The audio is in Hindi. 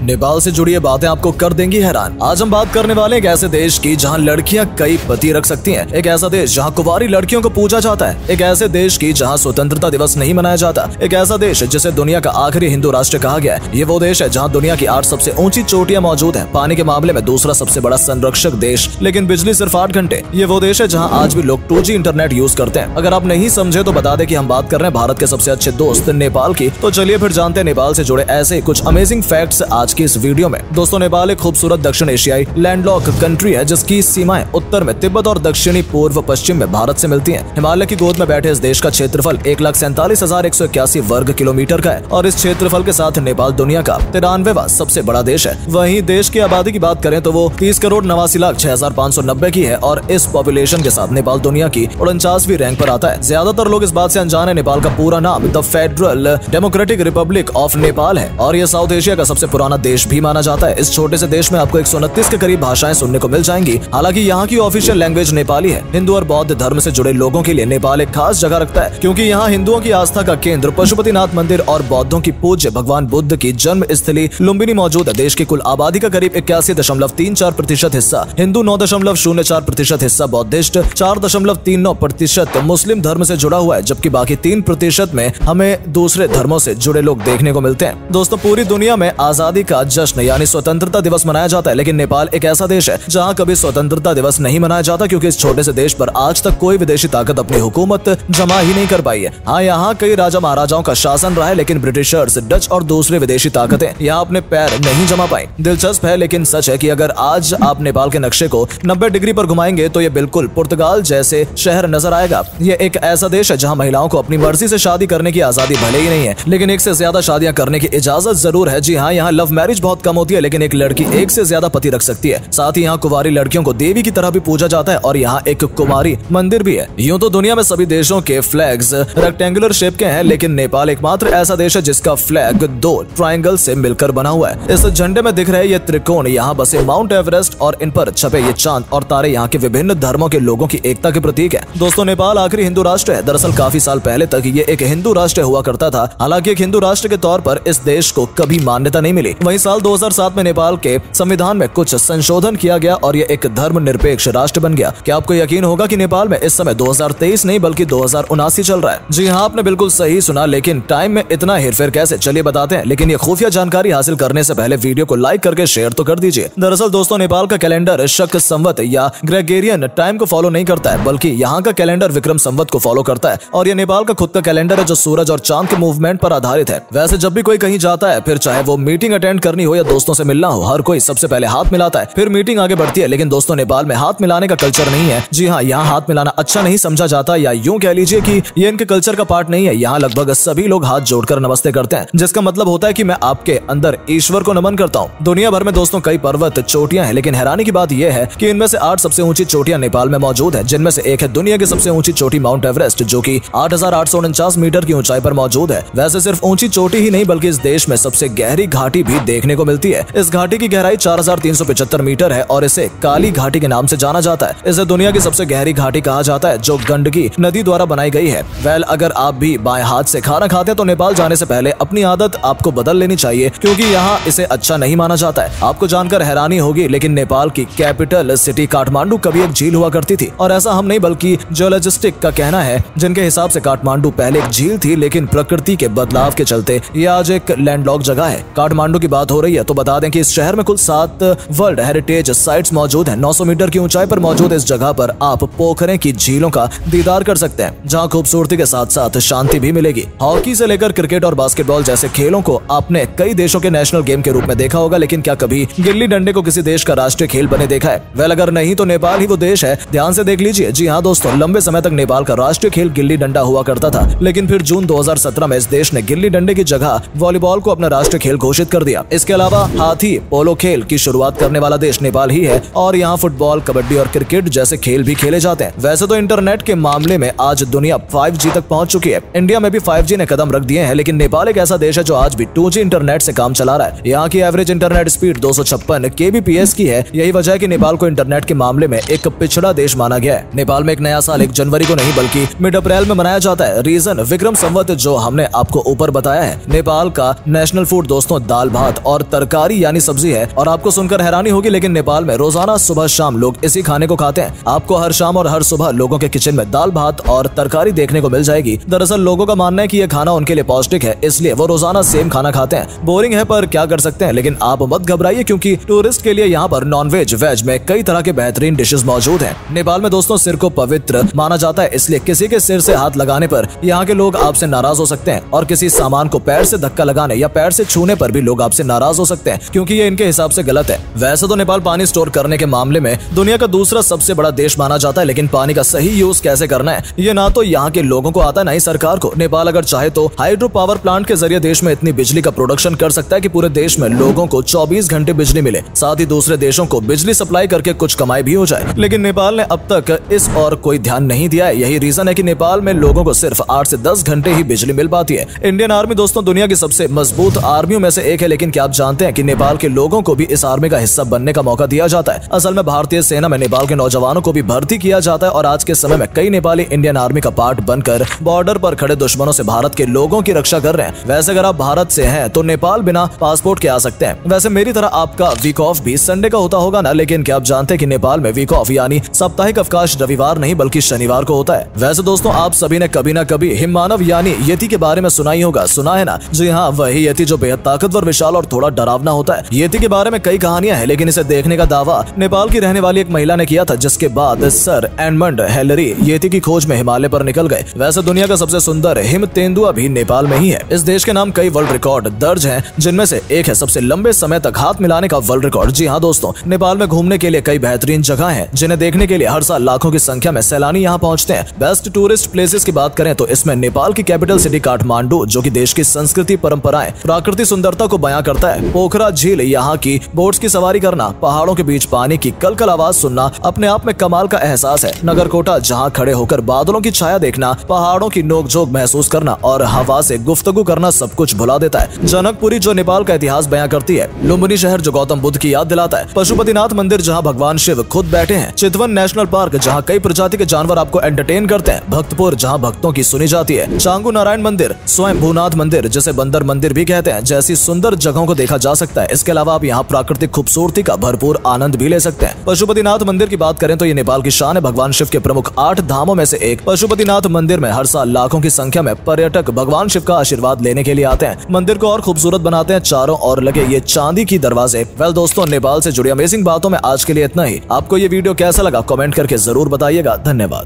नेपाल से जुड़ी ये बातें आपको कर देंगी हैरान। आज हम बात करने वाले एक ऐसे देश की जहां लड़कियां कई पति रख सकती हैं, एक ऐसा देश जहां कुंवारी लड़कियों को पूजा जाता है, एक ऐसे देश की जहां स्वतंत्रता दिवस नहीं मनाया जाता, एक ऐसा देश जिसे दुनिया का आखिरी हिंदू राष्ट्र कहा गया है। ये वो देश है जहां दुनिया की 8 सबसे ऊंची चोटियां मौजूद है, पानी के मामले में दूसरा सबसे बड़ा संरक्षक देश, लेकिन बिजली सिर्फ 8 घंटे। ये वो देश है जहाँ आज भी लोग 2G इंटरनेट यूज करते हैं। अगर आप नहीं समझे तो बता दें कि हम बात कर रहे हैं भारत के सबसे अच्छे दोस्त नेपाल की। तो चलिए फिर जानते हैं नेपाल से जुड़े ऐसे कुछ अमेजिंग फैक्ट्स आज की इस वीडियो में। दोस्तों, नेपाल एक खूबसूरत दक्षिण एशियाई लैंडलॉक कंट्री है जिसकी सीमाएं उत्तर में तिब्बत और दक्षिणी पूर्व पश्चिम में भारत से मिलती हैं। हिमालय की गोद में बैठे इस देश का क्षेत्रफल 1,47,181 वर्ग किलोमीटर का है और इस क्षेत्रफल के साथ नेपाल दुनिया का 93वां सबसे बड़ा देश है। वहीं देश की आबादी की बात करें तो वो 30,89,06,590 की है और इस पॉपुलेशन के साथ नेपाल दुनिया की 49वीं रैंक पर आता है। ज्यादातर लोग इस बात से अनजान है, नेपाल का पूरा नाम the federal democratic Republic of Nepal है और यह साउथ एशिया का सबसे पुराना देश भी माना जाता है। इस छोटे से देश में आपको 129 के करीब भाषाएं सुनने को मिल जाएंगी। हालांकि यहाँ की ऑफिशियल लैंग्वेज नेपाली है। हिंदू और बौद्ध धर्म से जुड़े लोगों के लिए नेपाल एक खास जगह रखता है क्योंकि यहाँ हिंदुओं की आस्था का केंद्र पशुपतिनाथ मंदिर और बौद्धों की पूज्य भगवान बुद्ध की जन्म स्थली लुम्बिनी मौजूद है। देश की कुल आबादी का करीब 81.34% हिस्सा हिंदू, 9.04% हिस्सा बौद्धिस्ट, 4.39% मुस्लिम धर्म से जुड़ा हुआ है, जबकि बाकी 3% में हमें दूसरे धर्मों से जुड़े लोग देखने को मिलते हैं। दोस्तों, पूरी दुनिया में आजादी का जश्न यानी स्वतंत्रता दिवस मनाया जाता है, लेकिन नेपाल एक ऐसा देश है जहां कभी स्वतंत्रता दिवस नहीं मनाया जाता क्योंकि इस छोटे से देश पर आज तक कोई विदेशी ताकत अपनी हुकूमत जमा ही नहीं कर पाई है। हाँ, यहाँ कई राजा महाराजाओं का शासन रहा है, लेकिन ब्रिटिशर्स, डच और दूसरे विदेशी ताकतें यहाँ अपने पैर नहीं जमा पाई। दिलचस्प है लेकिन सच है कि अगर आज आप नेपाल के नक्शे को 90 डिग्री पर घुमाएंगे तो ये बिल्कुल पुर्तगाल जैसे शहर नजर आएगा। ये एक ऐसा देश है जहाँ महिलाओं को अपनी मर्जी से शादी करने की आजादी भले ही नहीं है, लेकिन एक से ज्यादा शादियां करने की इजाजत जरूर है। जी हाँ, यहाँ लव मैरिज बहुत कम होती है, लेकिन एक लड़की एक से ज्यादा पति रख सकती है। साथ ही यहाँ कुंवारी लड़कियों को देवी की तरह भी पूजा जाता है और यहाँ एक कुमारी मंदिर भी है। यूं तो दुनिया में सभी देशों के फ्लैग्स रेक्टेंगुलर शेप के हैं, लेकिन नेपाल एकमात्र ऐसा देश है जिसका फ्लैग 2 ट्रायंगल से मिलकर बना हुआ है। इस झंडे में दिख रहे ये त्रिकोण यहाँ बसे माउंट एवरेस्ट और इन पर छपे ये चांद और तारे यहाँ के विभिन्न धर्मों के लोगों की एकता के प्रतीक है। दोस्तों, नेपाल आखिरी हिंदू राष्ट्र है। दरअसल काफी साल पहले तक ये एक हिंदू राष्ट्र हुआ करता था। हालांकि एक हिंदू राष्ट्र के तौर पर इस देश को कभी मान्यता नहीं मिली। वहीं साल 2007 में नेपाल के संविधान में कुछ संशोधन किया गया और ये एक धर्मनिरपेक्ष राष्ट्र बन गया। क्या आपको यकीन होगा कि नेपाल में इस समय 2023 नहीं बल्कि 2079 चल रहा है? जी हाँ, आपने बिल्कुल सही सुना, लेकिन टाइम में इतना हेरफेर कैसे, चलिए बताते हैं। लेकिन ये खुफिया जानकारी हासिल करने से पहले वीडियो को लाइक करके शेयर तो कर दीजिए। दरअसल दोस्तों, नेपाल का कैलेंडर शक संवत या ग्रेगोरियन टाइम को फॉलो नहीं करता है, बल्कि यहाँ का कैलेंडर विक्रम संवत को फॉलो करता है और ये नेपाल का खुद का कैलेंडर है जो सूरज और चांद के मूवमेंट पर आधारित है। वैसे जब भी कोई कहीं जाता है, फिर चाहे वो मीटिंग अटेंड करनी हो या दोस्तों से मिलना हो, हर कोई सबसे पहले हाथ मिलाता है, फिर मीटिंग आगे बढ़ती है। लेकिन दोस्तों, नेपाल में हाथ मिलाने का कल्चर नहीं है। जी हाँ, यहाँ हाथ मिलाना अच्छा नहीं समझा जाता, या यूं कह लीजिए कि ये इनके कल्चर का पार्ट नहीं है। यहाँ लगभग सभी लोग हाथ जोड़कर नमस्ते करते हैं, जिसका मतलब होता है कि मैं आपके अंदर ईश्वर को नमन करता हूँ। दुनिया भर में दोस्तों कई पर्वत चोटियां हैं, लेकिन हैरानी की बात यह है कि इनमें से 8 सबसे ऊंची चोटियां नेपाल में मौजूद है, जिनमें से एक है दुनिया की सबसे ऊंची चोटी माउंट एवरेस्ट, जो कि 8,849 मीटर की ऊंचाई पर मौजूद है। वैसे सिर्फ ऊंची चोटी ही नहीं बल्कि इस देश में सबसे गहरी घाटी भी देखने को मिलती है। इस घाटी की गहराई 4,375 मीटर है और इसे काली घाटी के नाम से जाना जाता है। इसे दुनिया की सबसे गहरी घाटी कहा जाता है, जो गंडकी नदी द्वारा बनाई गई है। वेल, अगर आप भी बाएं हाथ से खाना खाते हैं तो नेपाल जाने से पहले अपनी आदत आपको बदल लेनी चाहिए, क्योंकि यहाँ इसे अच्छा नहीं माना जाता है। आपको जानकर हैरानी होगी, लेकिन नेपाल की कैपिटल सिटी काठमांडू कभी एक झील हुआ करती थी, और ऐसा हम नहीं बल्कि जियोलॉजिस्ट का कहना है, जिनके हिसाब से काठमांडू पहले एक झील थी, लेकिन प्रकृति के बदलाव के चलते ये आज एक लैंडलॉक जगह है। काठमांडू की बात हो रही है तो बता दें कि इस शहर में कुल 7 वर्ल्ड हेरिटेज साइट्स मौजूद हैं। 900 मीटर की ऊंचाई पर मौजूद इस जगह पर आप पोखरे की झीलों का दीदार कर सकते हैं, जहां खूबसूरती के साथ साथ शांति भी मिलेगी। हॉकी से लेकर क्रिकेट और बास्केटबॉल जैसे खेलों को आपने कई देशों के नेशनल गेम के रूप में देखा होगा, लेकिन क्या कभी गिल्ली डंडे को किसी देश का राष्ट्रीय खेल बने देखा है? वेल, अगर नहीं तो नेपाल ही वो देश है। ध्यान से देख लीजिए। जी हाँ दोस्तों, लंबे समय तक नेपाल का राष्ट्रीय खेल गिल्ली डंडा हुआ करता था, लेकिन फिर जून 2017 में इस देश ने गिल्ली डंडे की जगह वॉलीबॉल को अपना राष्ट्रीय खेल घोषित कर दिया। इसके अलावा हाथी पोलो खेल की शुरुआत करने वाला देश नेपाल ही है और यहाँ फुटबॉल, कबड्डी और क्रिकेट जैसे खेल भी खेले जाते हैं। वैसे तो इंटरनेट के मामले में आज दुनिया 5G तक पहुंच चुकी है। इंडिया में भी 5G ने कदम रख दिए हैं, लेकिन नेपाल एक ऐसा देश है जो आज भी 2G इंटरनेट से काम चला रहा है। यहाँ की एवरेज इंटरनेट स्पीड 256 kbps की है। यही वजह है कि नेपाल को इंटरनेट के मामले में एक पिछड़ा देश माना गया है। नेपाल में एक नया साल 1 जनवरी को नहीं बल्कि मिड अप्रैल में मनाया जाता है। रीजन विक्रम संवत जो हमने आपको ऊपर बताया है। नेपाल का नेशनल फूड दोस्तों दाल भात भात और तरकारी यानी सब्जी है। और आपको सुनकर हैरानी होगी, लेकिन नेपाल में रोजाना सुबह शाम लोग इसी खाने को खाते हैं। आपको हर शाम और हर सुबह लोगों के किचन में दाल भात और तरकारी देखने को मिल जाएगी। दरअसल लोगों का मानना है कि यह खाना उनके लिए पौष्टिक है, इसलिए वो रोजाना सेम खाना खाते हैं। बोरिंग है पर क्या कर सकते हैं, लेकिन आप मत घबराइए क्योंकि टूरिस्ट के लिए यहाँ पर नॉन वेज वेज में कई तरह के बेहतरीन डिशेस मौजूद हैं। नेपाल में दोस्तों सिर को पवित्र माना जाता है, इसलिए किसी के सिर से हाथ लगाने पर यहाँ के लोग आपसे नाराज हो सकते हैं और किसी सामान को पैर से धक्का लगाने या पैर से छूने पर भी लोग आपसे नाराज हो सकते हैं, क्योंकि ये इनके हिसाब से गलत है। वैसे तो नेपाल पानी स्टोर करने के मामले में दुनिया का दूसरा सबसे बड़ा देश माना जाता है, लेकिन पानी का सही यूज कैसे करना है ये ना तो यहाँ के लोगों को आता है, ना ही सरकार को। नेपाल अगर चाहे तो हाइड्रो पावर प्लांट के जरिए देश में इतनी बिजली का प्रोडक्शन कर सकता है कि पूरे देश में लोगों को 24 घंटे बिजली मिले, साथ ही दूसरे देशों को बिजली सप्लाई करके कुछ कमाई भी हो जाए। लेकिन नेपाल ने अब तक इस और कोई ध्यान नहीं दिया है। यही रीजन है कि नेपाल में लोगों को सिर्फ 8 से 10 घंटे ही बिजली मिल पाती है। इंडियन आर्मी दोस्तों दुनिया की सबसे मजबूत आर्मियों में से एक है, लेकिन क्या आप जानते हैं कि नेपाल के लोगों को भी इस आर्मी का हिस्सा बनने का मौका दिया जाता है। असल में भारतीय सेना में नेपाल के नौजवानों को भी भर्ती किया जाता है और आज के समय में कई नेपाली इंडियन आर्मी का पार्ट बनकर बॉर्डर पर खड़े दुश्मनों से भारत के लोगों की रक्षा कर रहे हैं। वैसे अगर आप भारत से हैं तो नेपाल बिना पासपोर्ट के आ सकते हैं। वैसे मेरी तरह आपका वीक ऑफ भी संडे का होता होगा ना, लेकिन क्या आप जानते हैं कि नेपाल में वीक ऑफ यानी साप्ताहिक अवकाश रविवार नहीं बल्कि शनिवार को होता है। वैसे दोस्तों आप सभी ने कभी न कभी हिममानव यानी यति के बारे में सुना ही होगा, सुना है ना? जी हाँ, वही यति जो बेहद ताकतवर, विशाल और थोड़ा डरावना होता है। यति के बारे में कई कहानियां हैं, लेकिन इसे देखने का दावा नेपाल की रहने वाली एक महिला ने किया था, जिसके बाद सर एडमंड हेलरी यति की खोज में हिमालय पर निकल गए। वैसे दुनिया का सबसे सुंदर हिम तेंदुआ भी नेपाल में ही है। इस देश के नाम कई वर्ल्ड रिकॉर्ड दर्ज हैं, जिनमें से एक है सबसे लंबे समय तक हाथ मिलाने का वर्ल्ड रिकॉर्ड। जी हाँ दोस्तों, नेपाल में घूमने के लिए कई बेहतरीन जगह हैं, जिन्हें देखने के लिए हर साल लाखों की संख्या में सैलानी यहाँ पहुँचते हैं। बेस्ट टूरिस्ट प्लेसेस की बात करें तो इसमें नेपाल की कैपिटल सिटी काठमांडू, जो कि देश की संस्कृति, परंपराएं, प्राकृतिक सुंदरता को बयां करता है। पोखरा झील, यहाँ की बोट्स की सवारी करना, पहाड़ों के बीच पानी की कलकल आवाज सुनना अपने आप में कमाल का एहसास है। नगरकोटा, जहाँ खड़े होकर बादलों की छाया देखना, पहाड़ों की नोकझोंक महसूस करना और हवा से गुफ्तगू करना सब कुछ भुला देता है। जनकपुरी, जो नेपाल का इतिहास बयां करती है। लुम्बिनी शहर, जो गौतम बुद्ध की याद दिलाता है। पशुपतिनाथ मंदिर, जहाँ भगवान शिव खुद बैठे हैं। चितवन नेशनल पार्क, जहाँ कई प्रजाति के जानवर आपको एंटरटेन करते हैं। भक्तपुर, जहाँ भक्तों की सुनी जाती है। चांगू नारायण मंदिर, स्वयं भूनाथ मंदिर, जिसे बंदर मंदिर भी कहते हैं, जैसी सुंदर जगहों को देखा जा सकता है। इसके अलावा आप यहाँ प्राकृतिक खूबसूरती का भरपूर आनंद भी ले सकते हैं। पशुपतिनाथ मंदिर की बात करें तो ये नेपाल की शान है। भगवान शिव के प्रमुख 8 धामों में से एक पशुपतिनाथ मंदिर में हर साल लाखों की संख्या में पर्यटक भगवान शिव का आशीर्वाद लेने के लिए आते हैं। मंदिर को और खूबसूरत बनाते हैं चारों ओर लगे ये चांदी की दरवाजे। वेल दोस्तों, नेपाल से जुड़ी अमेजिंग बातों में आज के लिए इतना ही। आपको ये वीडियो कैसा लगा कमेंट करके जरूर बताइएगा। धन्यवाद।